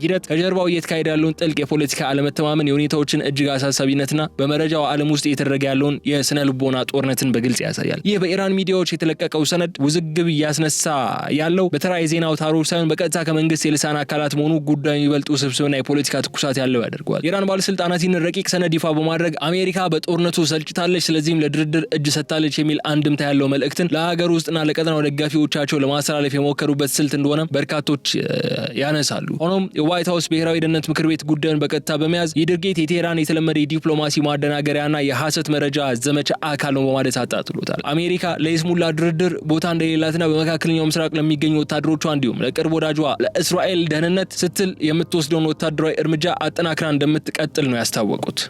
ሂደት ከጀርባው እየተካሄደ ያለውን ጥልቅ የፖለቲካ አለመተማመን፣ የሁኔታዎችን እጅግ አሳሳቢነትና በመረጃው ዓለም ውስጥ እየተደረገ ያለውን የስነ ልቦና ጦርነትን በግልጽ ያሳያል። ይህ በኢራን ሚዲያዎች የተለቀቀው ሰነድ ውዝግብ እያስነሳ ያለው በተራ የዜና አውታሮች ሳይሆን በቀጥታ ከመንግስት የልሳን አካላት መሆኑ ጉዳዩ ይበልጡ ስብስብና የፖለቲካ ትኩሳት ያለው ያደርገዋል። የኢራን ባለስልጣናት ይህን ረቂቅ ሰነድ ይፋ በማድረግ አሜሪካ በጦርነቱ ሰልችታለች፣ ስለዚህም ለድርድር እጅ ሰጥታለች የሚል አንድምታ ያለው መልእክትን ለሀገር ውስጥና ለቀጠናው ደጋፊዎቻቸው ለማስተላለፍ የሞከሩበት ስልት እንደሆነ በርካቶች ያነሳሉ። ሆኖም የዋይት ሃውስ ብሔራዊ ደህንነት ምክር ቤት ጉዳዩን በቀጥታ በመያዝ ይህ ድርጊት የቴህራን የተለመደ የዲፕሎማሲ ማደናገሪያና የሐሰት መረጃ ዘመቻ አካል ነው በማለት አጣጥሎታል። አሜሪካ ለይስሙላ ድርድር ቦታ እንደሌላትና በመካከለኛው ምስራቅ ለሚገኙ ወታደሮቿ እንዲሁም ለቅርብ ወዳጇ ለእስራኤል ደህንነት ስትል የምትወስደውን ወታደራዊ እርምጃ አጠናክራ እንደምትቀጥል ነው ያስታወቁት።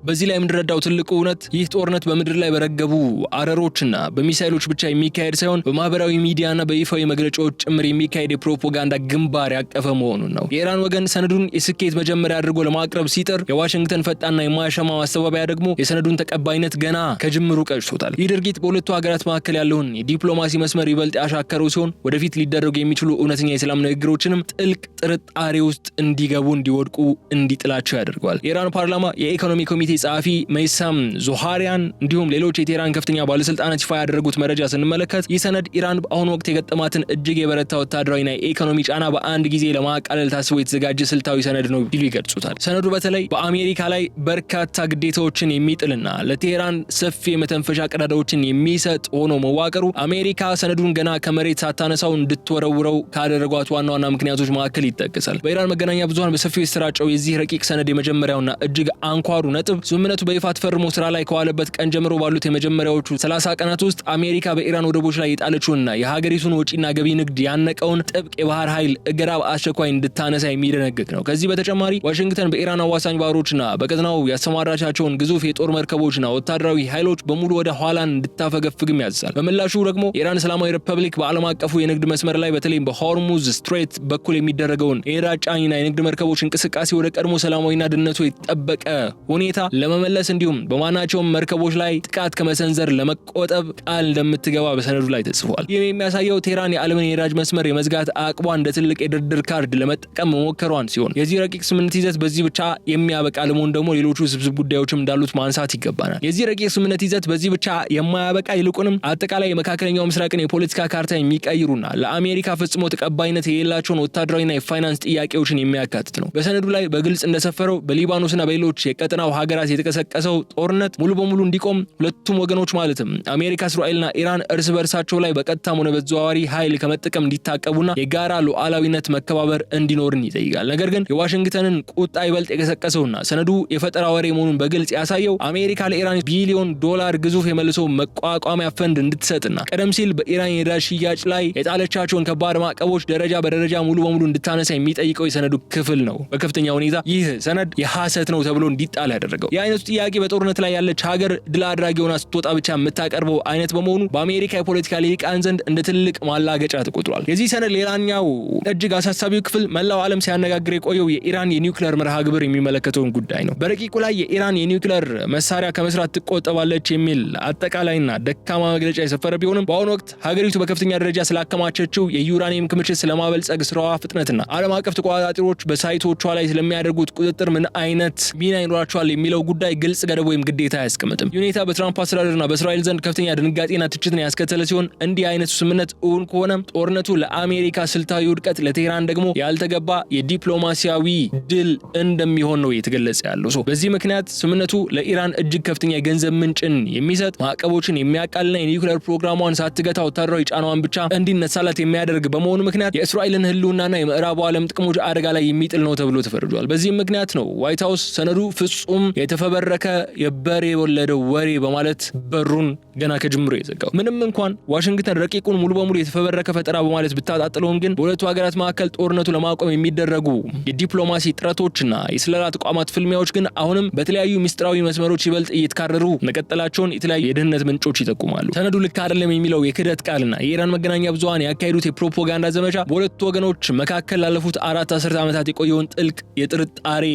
በዚህ ላይ የምንረዳው ትልቁ እውነት ይህ ጦርነት በምድር ላይ በረገቡ አረሮችና በሚሳይሎች ብቻ የሚካሄድ ሳይሆን በማህበራዊ ሚዲያና በይፋዊ መግለጫዎች ጭምር የሚካሄድ የፕሮፓጋንዳ ግንባር ያቀፈ መሆኑን ነው። የኢራን ወገን ሰነዱን የስኬት መጀመሪያ አድርጎ ለማቅረብ ሲጥር፣ የዋሽንግተን ፈጣንና የማያሻማ ማስተባበያ ደግሞ የሰነዱን ተቀባይነት ገና ከጅምሩ ቀጭቶታል። ይህ ድርጊት በሁለቱ ሀገራት መካከል ያለውን የዲፕሎማሲ መስመር ይበልጥ ያሻከረው ሲሆን ወደፊት ሊደረጉ የሚችሉ እውነተኛ የሰላም ንግግሮችንም ጥልቅ ጥርጣሬ ውስጥ እንዲገቡ፣ እንዲወድቁ፣ እንዲጥላቸው ያደርገዋል። የኢራን ፓርላማ የኢኮኖሚ ኮሚቴ ጸሐፊ መይሳም ዞሃሪያን እንዲሁም ሌሎች የቴህራን ከፍተኛ ባለስልጣናት ይፋ ያደረጉት መረጃ ስንመለከት ይህ ሰነድ ኢራን በአሁኑ ወቅት የገጠማትን እጅግ የበረታ ወታደራዊና የኢኮኖሚ ጫና በአንድ ጊዜ ለማቃለል ታስቦ የተዘጋጀ ስልታዊ ሰነድ ነው ሲሉ ይገልጹታል። ሰነዱ በተለይ በአሜሪካ ላይ በርካታ ግዴታዎችን የሚጥልና ለቴህራን ሰፊ የመተንፈሻ ቀዳዳዎችን የሚሰጥ ሆኖ መዋቀሩ አሜሪካ ሰነዱን ገና ከመሬት ሳታነሳው እንድትወረውረው ካደረጓት ዋና ዋና ምክንያቶች መካከል ይጠቀሳል። በኢራን መገናኛ ብዙሃን በሰፊው የተሰራጨው የዚህ ረቂቅ ሰነድ የመጀመሪያውና እጅግ አንኳሩ ነጥብ ስምምነቱ በይፋ ተፈርሞ ስራ ላይ ከዋለበት ቀን ጀምሮ ባሉት የመጀመሪያዎቹ 30 ቀናት ውስጥ አሜሪካ በኢራን ወደቦች ላይ የጣለችውንና የሀገሪቱን ወጪና ገቢ ንግድ ያነቀውን ጥብቅ የባህር ኃይል እገዳ በአስቸኳይ እንድታነሳ የሚደነግግ ነው። ከዚህ በተጨማሪ ዋሽንግተን በኢራን አዋሳኝ ባህሮችና በቀጠናው ያሰማራቻቸውን ግዙፍ የጦር መርከቦችና ወታደራዊ ኃይሎች በሙሉ ወደ ኋላ እንድታፈገፍግም ያዛል። በምላሹ ደግሞ የኢራን እስላማዊ ሪፐብሊክ በዓለም አቀፉ የንግድ መስመር ላይ በተለይም በሆርሙዝ ስትሬት በኩል የሚደረገውን የነዳጅ ጫኝና የንግድ መርከቦች እንቅስቃሴ ወደ ቀድሞ ሰላማዊና ደህንነቱ የተጠበቀ ሁኔታ ለመመለስ እንዲሁም በማናቸውም መርከቦች ላይ ጥቃት ከመሰንዘር ለመቆጠብ ቃል እንደምትገባ በሰነዱ ላይ ተጽፏል። ይህም የሚያሳየው ቴህራን የዓለምን የነዳጅ መስመር የመዝጋት አቅቧ እንደ ትልቅ የድርድር ካርድ ለመጠቀም መሞከሯን ሲሆን የዚህ ረቂቅ ስምምነት ይዘት በዚህ ብቻ የሚያበቃ ለመሆን ደግሞ ሌሎቹ ስብስብ ጉዳዮችም እንዳሉት ማንሳት ይገባናል። የዚህ ረቂቅ ስምምነት ይዘት በዚህ ብቻ የማያበቃ ይልቁንም አጠቃላይ የመካከለኛው ምስራቅን የፖለቲካ ካርታ የሚቀይሩና ለአሜሪካ ፈጽሞ ተቀባይነት የሌላቸውን ወታደራዊና የፋይናንስ ጥያቄዎችን የሚያካትት ነው። በሰነዱ ላይ በግልጽ እንደሰፈረው በሊባኖስና በሌሎች የቀጠናው ሀገራት የተቀሰቀሰው ጦርነት ሙሉ በሙሉ እንዲቆም ሁለቱም ወገኖች ማለትም አሜሪካ፣ እስራኤልና ኢራን እርስ በርሳቸው ላይ በቀጥታም ሆነ በተዘዋዋሪ ኃይል ከመጠቀም እንዲታቀቡና የጋራ ሉዓላዊነት መከባበር እንዲኖርን ይጠይቃል። ነገር ግን የዋሽንግተንን ቁጣ ይበልጥ የቀሰቀሰውና ሰነዱ የፈጠራ ወሬ መሆኑን በግልጽ ያሳየው አሜሪካ ለኢራን ቢሊዮን ዶላር ግዙፍ የመልሶ መቋቋሚያ ፈንድ እንድትሰጥና ቀደም ሲል በኢራን የነዳጅ ሽያጭ ላይ የጣለቻቸውን ከባድ ማዕቀቦች ደረጃ በደረጃ ሙሉ በሙሉ እንድታነሳ የሚጠይቀው የሰነዱ ክፍል ነው። በከፍተኛ ሁኔታ ይህ ሰነድ የሐሰት ነው ተብሎ እንዲጣል ያደረገው የአይነቱ ጥያቄ በጦርነት ላይ ያለች ሀገር ድል አድራጊ ሆና ስትወጣ ብቻ የምታቀርበው አይነት በመሆኑ በአሜሪካ የፖለቲካ ልሂቃን ዘንድ እንደ ትልቅ ማላገጫ ተቆጥሯል። የዚህ ሰነድ ሌላኛው እጅግ አሳሳቢው ክፍል መላው ዓለም ሲያነጋግር የቆየው የኢራን የኒውክሌር መርሃ ግብር የሚመለከተውን ጉዳይ ነው። በረቂቁ ላይ የኢራን የኒውክሌር መሳሪያ ከመስራት ትቆጠባለች የሚል አጠቃላይና ደካማ መግለጫ የሰፈረ ቢሆንም በአሁኑ ወቅት ሀገሪቱ በከፍተኛ ደረጃ ስላከማቸችው የዩራኒየም ክምችት ስለማበልጸግ ስራዋ ፍጥነትና ዓለም አቀፍ ተቆጣጣሪዎች በሳይቶቿ ላይ ስለሚያደርጉት ቁጥጥር ምን አይነት ሚና ይኖራቸዋል የሚለው ጉዳይ ግልጽ ገደብ ወይም ግዴታ አያስቀምጥም። ሁኔታ በትራምፕ አስተዳደርና በእስራኤል ዘንድ ከፍተኛ ድንጋጤና ትችትን ያስከተለ ሲሆን እንዲህ አይነቱ ስምምነት እውን ከሆነ ጦርነቱ ለአሜሪካ ስልታዊ ውድቀት፣ ለቴህራን ደግሞ ያልተገባ የዲፕሎማሲያዊ ድል እንደሚሆን ነው የተገለጸ ያለው። በዚህ ምክንያት ስምምነቱ ለኢራን እጅግ ከፍተኛ የገንዘብ ምንጭን የሚሰጥ ማዕቀቦችን የሚያቃልና የኒውክሌር ፕሮግራሟን ሳትገታ ወታደራዊ ጫናዋን ብቻ እንዲነሳላት የሚያደርግ በመሆኑ ምክንያት የእስራኤልን ህልውናና የምዕራቡ ዓለም ጥቅሞች አደጋ ላይ የሚጥል ነው ተብሎ ተፈርጇል። በዚህም ምክንያት ነው ዋይት ሃውስ ሰነዱ ፍጹም የተፈበረከ የበሬ የወለደው ወሬ በማለት በሩን ገና ከጅምሮ የዘጋው። ምንም እንኳን ዋሽንግተን ረቂቁን ሙሉ በሙሉ የተፈበረከ ፈጠራ በማለት ብታጣጥለውም ግን በሁለቱ ሀገራት መካከል ጦርነቱ ለማቆም የሚደረጉ የዲፕሎማሲ ጥረቶችና የስለላ ተቋማት ፍልሚያዎች ግን አሁንም በተለያዩ ሚስጥራዊ መስመሮች ይበልጥ እየተካረሩ መቀጠላቸውን የተለያዩ የደህንነት ምንጮች ይጠቁማሉ። ሰነዱ ልክ አይደለም የሚለው የክህደት ቃልና የኢራን መገናኛ ብዙሃን ያካሄዱት የፕሮፓጋንዳ ዘመቻ በሁለቱ ወገኖች መካከል ላለፉት 4 አስርተ ዓመታት የቆየውን ጥልቅ የጥርጣሬ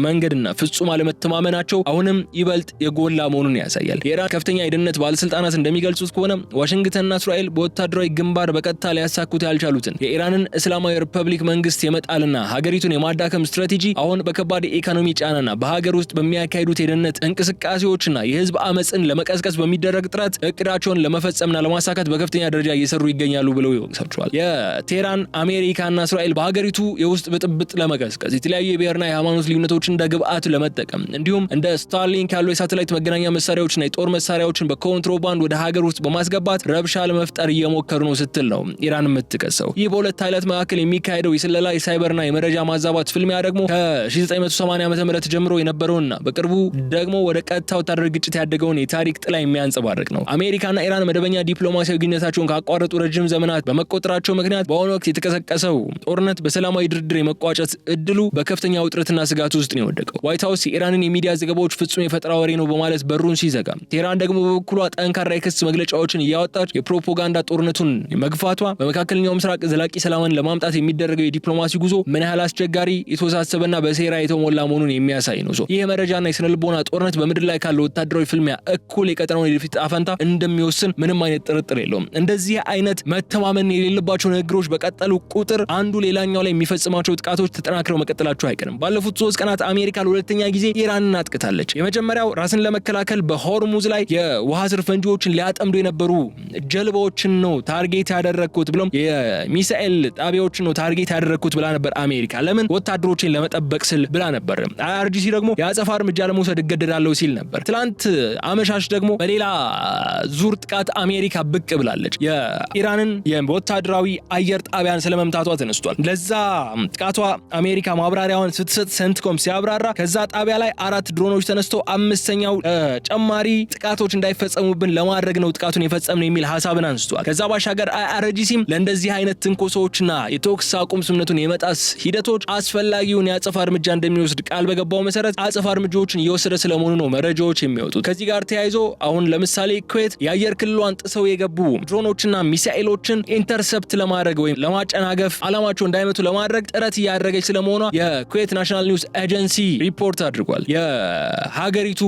መንገድና ፍጹም አለመተማመናቸው አሁንም ይበልጥ የጎላ መሆኑን ያሳያል። የኢራን ከፍተኛ የደህንነት ባለስልጣናት እንደሚገልጹት ከሆነ ዋሽንግተንና እስራኤል በወታደራዊ ግንባር በቀጥታ ሊያሳኩት ያልቻሉትን የኢራንን እስላማዊ ሪፐብሊክ መንግስት የመጣልና ሀገሪቱን የማዳከም ስትራቴጂ አሁን በከባድ የኢኮኖሚ ጫናና በሀገር ውስጥ በሚያካሂዱት የደህንነት እንቅስቃሴዎችና የህዝብ አመፅን ለመቀስቀስ በሚደረግ ጥረት እቅዳቸውን ለመፈጸምና ለማሳካት በከፍተኛ ደረጃ እየሰሩ ይገኛሉ ብለው ይወቅሳቸዋል። የቴህራን አሜሪካና እስራኤል በሀገሪቱ የውስጥ ብጥብጥ ለመቀስቀስ የተለያዩ የብሔርና የሃይማኖት ልዩነቶችን እንደ ግብአት ለመጠቀም እንዲሁም እንደ ስታርሊንክ ያሉ የሳተላይት መገናኛ መሳሪያዎችና የጦር መሳሪያዎችን በኮንትሮባንድ ወደ ሀገር ውስጥ በማስገባት ረብሻ ለመፍጠር እየሞከሩ ነው ስትል ነው ኢራን የምትከሰው። ይህ በሁለት ኃይላት መካከል የሚካሄደው የስለላ የሳይበርና የመረጃ ማዛባት ፍልሚያ ደግሞ ከ1980 ዓ.ም ጀምሮ የነበረውና በቅርቡ ደግሞ ወደ ቀጥታ ወታደራዊ ግጭት ያደገውን የታሪክ ጥላ የሚያንጸባርቅ ነው። አሜሪካና ኢራን መደበኛ ዲፕሎማሲያዊ ግንኙነታቸውን ካቋረጡ ረጅም ዘመናት በመቆጠራቸው ምክንያት በአሁኑ ወቅት የተቀሰቀሰው ጦርነት በሰላማዊ ድርድር የመቋጨት እድሉ በከፍተኛ ውጥረትና ስጋት ውስጥ ነው የወደቀው። ዋይት ሃውስ የኢራንን የሚዲያ ዘገባዎች ፍጹም የፈጠራ ወሬ ነው በማለት በሩን ሲዘጋ፣ ቴህራን ደግሞ በበኩሏ ጠንካራ የክስ መግለጫዎችን እያወጣች የፕሮፓጋንዳ ጦርነቱን መግፋቷ በመካከለኛው ምስራቅ ዘላቂ ሰላምን ለማምጣት የሚደረገው የዲፕሎማሲ ጉዞ ምን ያህል አስቸጋሪ፣ የተወሳሰበና በሴራ የተሞላ መሆኑን የሚያሳይ ነው። ይህ መረጃና የስነ ልቦና ጦርነት በምድር ላይ ካለው ወታደራዊ ፍልሚያ እኩል የቀጠናውን የወደፊት አፈንታ እንደሚወስን ምንም አይነት ጥርጥር የለውም። እንደዚህ አይነት መተማመን የሌለባቸው ንግግሮች በቀጠሉ ቁጥር አንዱ ሌላኛው ላይ የሚፈጽማቸው ጥቃቶች ተጠናክረው መቀጠላቸው አይቀርም። ባለፉት 3 ቀናት አሜሪካ ለሁለተኛ ጊዜ ኢራንን አጥቅታለች። የመጀመሪያው ራስን ለመከላከል በሆርሙዝ ላይ የውሃ ስር ፈንጂዎችን ሊያጠምዱ የነበሩ ጀልባዎችን ነው ታርጌት ያደረኩት ብሎም የሚሳኤል ጣቢያዎችን ነው ታርጌት ያደረኩት ብላ ነበር አሜሪካ። ለምን? ወታደሮችን ለመጠበቅ ስል ብላ ነበር። IRGC ደግሞ የአጸፋ እርምጃ ለመውሰድ እገደዳለሁ ሲል ነበር። ትላንት አመሻሽ ደግሞ በሌላ ዙር ጥቃት አሜሪካ ብቅ ብላለች። የኢራንን የወታደራዊ አየር ጣቢያን ስለመምታቷ ተነስቷል። ለዛ ጥቃቷ አሜሪካ ማብራሪያውን ስትሰጥ ሴንትኮም ሲያብራራ ከዛ ጣቢያ ላይ 4 ድሮኖች ተነስተው አምስተኛው ጨማሪ ጥቃቶች እንዳይፈጸሙብን ለማድረግ ነው ጥቃቱን የፈጸምነው የሚል ሐሳብን አንስቷል። ከዛ ባሻገር IRGCም ለእንደዚህ አይነት ትንኮሳዎችና የተኩስ አቁም ስምምነቱን የመጣስ ሂደቶች አስፈላጊውን የአጸፋ እርምጃ እንደሚወስድ ቃል በገባው መሰረት አጸፋ እርምጃዎችን እየወሰደ ስለመሆኑ ነው መረጃዎች የሚወጡት። ከዚህ ጋር ተያይዞ አሁን ለምሳሌ ኩዌት የአየር ክልሏን ጥሰው የገቡ ድሮኖችና ሚሳኤሎችን ኢንተርሰፕት ለማድረግ ወይም ለማጨናገፍ አላማቸው እንዳይመቱ ለማድረግ ጥረት እያደረገች ስለመሆኗ የኩዌት ናሽናል ኒውስ ኤጀንሲ ሪፖርት አድርጓል። የሀገሪቱ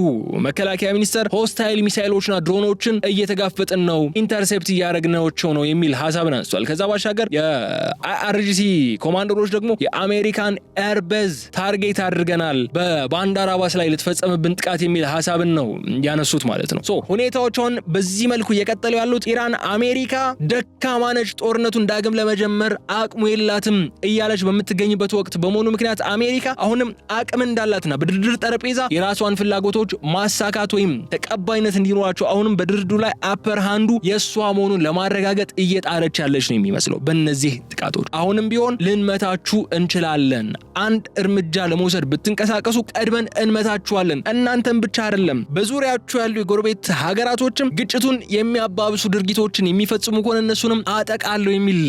መከላከያ ሚኒስቴር ሆስታይል ሚሳኤሎችና ድሮኖችን እየተጋፈጥን ነው፣ ኢንተርሴፕት እያደረግናቸው ነው የሚል ሐሳብን አንስቷል። ከዛ ባሻገር የIRGC ኮማንደሮች ደግሞ የአሜሪካን ኤርቤዝ ታርጌት አድርገናል በባንዳር አባስ ላይ ልትፈጸምብን ጥቃት የሚል ሐሳብን ነው ያነሱት ማለት ነው። ሁኔታዎች አሁን በዚህ መልኩ እየቀጠሉ ያሉት ኢራን አሜሪካ ደካማ ነች፣ ጦርነቱን ዳግም ለመጀመር አቅሙ የላትም እያለች በምትገኝበት ወቅት በመሆኑ ምክንያት አሜሪካ አሁንም አቅም እንዳላትና በድርድር ጠረጴዛ የራሷን ፍላጎቶች ማሳካት ወይም ተቀባይነት እንዲኖራቸው አሁንም በድርድሩ ላይ አፐር ሃንዱ የሷ መሆኑን ለማረጋገጥ እየጣረች ያለች ነው የሚመስለው። በእነዚህ ጥቃቶች አሁንም ቢሆን ልንመታችሁ እንችላለን፣ አንድ እርምጃ ለመውሰድ ብትንቀሳቀሱ ቀድመን እንመታችኋለን፣ እናንተም ብቻ አይደለም በዙሪያችሁ ያሉ የጎረቤት ሀገራቶችም ግጭቱን የሚያባብሱ ድርጊቶችን የሚፈጽሙ ከሆነ እነሱንም አጠቃለሁ የሚል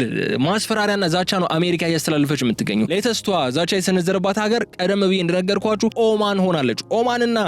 ማስፈራሪያና ዛቻ ነው አሜሪካ እያስተላለፈች የምትገኘው። ሌተስቷ ዛቻ የሰነዘረባት ሀገር ቀደም ብዬ እንደነገርኳችሁ ኦማን ሆናለች። ኦማንና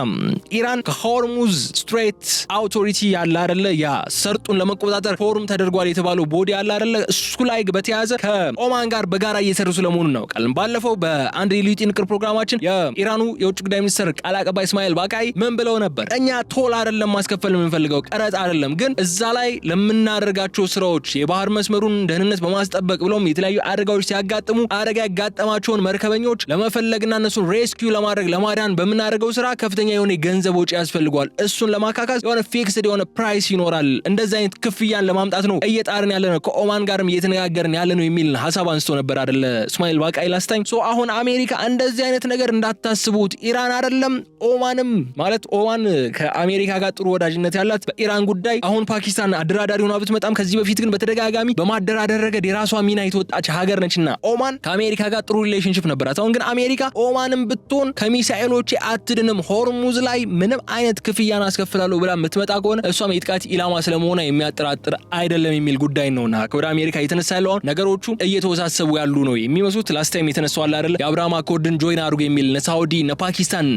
ኢራን ከሆርሙዝ ስትሬት አውቶሪቲ ያለ አይደለ ያ ሰርጡን ለመቆጣጠር ፎርም ተደርጓል የተባለው ቦዲ ያለ አይደለ እሱ ላይ በተያያዘ ከኦማን ጋር በጋራ እየሰሩ ስለመሆኑ እናውቃለን። ባለፈው በአንድ የልዩ ጥንቅር ፕሮግራማችን የኢራኑ የውጭ ጉዳይ ሚኒስትር ቃል አቀባይ እስማኤል ባቃይ ምን ብለው ነበር? እኛ ቶል አይደለም ማስከፈል የምንፈልገው ቀረጥ አይደለም፣ ግን እዛ ላይ ለምናደርጋቸው ስራዎች የባህር መስመሩን ደህንነት በማስጠበቅ ብሎም የተለያዩ አደጋዎች ሲያጋጥሙ አደጋ ያጋጠማቸውን መርከበኞች ለመፈለግና እነሱን ሬስኪው ለማድረግ ለማዳን በምናደርገው ስራ ከፍተኛ የሆነ ገንዘብ ወጪ ያስፈልገዋል። እሱን ለማካካስ የሆነ ፊክስድ የሆነ ፕራይስ ይኖራል። እንደዛ አይነት ክፍያን ለማምጣት ነው እየጣርን ያለ ነው፣ ከኦማን ጋርም እየተነጋገርን ያለ ነው የሚል ሐሳብ አንስቶ ነበር አይደለ እስማኤል ባቃይ ላስታኝ። አሁን አሜሪካ እንደዚህ አይነት ነገር እንዳታስቡት። ኢራን አይደለም ኦማንም ማለት ኦማን ከአሜሪካ ጋር ጥሩ ወዳጅነት ያላት በኢራን ጉዳይ አሁን ፓኪስታን አደራዳሪ ሆና ብትመጣም ከዚህ በፊት ግን በተደጋጋሚ በማደራደር ረገድ የራሷ ሚና የተወጣች ሀገር ነችና ኦማን ከአሜሪካ ጋር ጥሩ ሪሌሽንሺፕ ነበራት። አሁን ግን አሜሪካ ኦማንም ብትሆን ከሚሳኤሎች አትድንም፣ ሆርሙዝ ላይ ምንም አይነት ክፍያን አስከፍላለሁ ብላ የምትመጣ ከሆነ እሷም የጥቃት ኢላማ ስለመሆኗ የሚያጠራጥር አይደለም የሚል ጉዳይ ነውና ወደ አሜሪካ የተነሳ ያለው ነገሮቹ እየተወሳሰቡ ያሉ ነው የሚመስሉት። ላስት ታይም የተነሳው አለ አይደለ የአብርሃም አኮርድን ጆይን አድርጎ የሚል ሳውዲ ፓኪስታን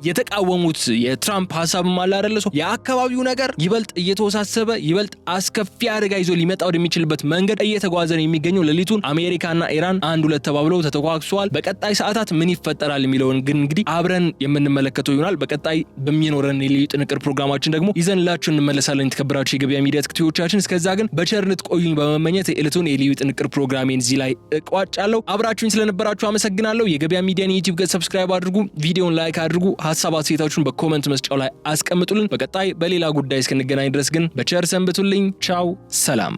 የተቃወሙት የትራምፕ ሐሳብ ማለ አይደለ የአካባቢው ነገር ይበልጥ እየተወሳሰበ ይበልጥ አስከፊ አደጋ ይዞ ሊመጣ ወደሚችልበት መንገድ እየተጓዘ ነው የሚገኘው። ሌሊቱን አሜሪካና ኢራን አንድ ሁለት ተባብለው ተተኳክሰዋል። በቀጣይ ሰዓታት ምን ይፈጠራል የሚለውን ግን እንግዲህ አብረን የምንመለከተው ይሆናል። በቀጣይ በሚኖረን የልዩ ጥንቅር ፕሮግራማችን ደግሞ ይዘንላችሁ እንመለሳለን። የተከበራችሁ የገበያ ሚዲያ ተከታታዮቻችን እስከዛ ግን በቸርነት ቆዩኝ በመመኘት የዕለቱን የልዩ ጥንቅር ፕሮግራሜን እዚህ ላይ እቋጫለሁ። አብራችሁኝ ስለነበራችሁ አመሰግናለሁ። የገበያ ሚዲያን ዩቲዩብ ገጽ ሰብስክራይብ አድርጉ፣ ቪዲዮውን ላይክ አድርጉ፣ ሐሳብ አስተያየታችሁን በኮሜንት መስጫው ላይ አስቀምጡልን። በቀጣይ በሌላ ጉዳይ እስክንገናኝ ድረስ ግን በቸር ሰንብቱልኝ። ቻው፣ ሰላም።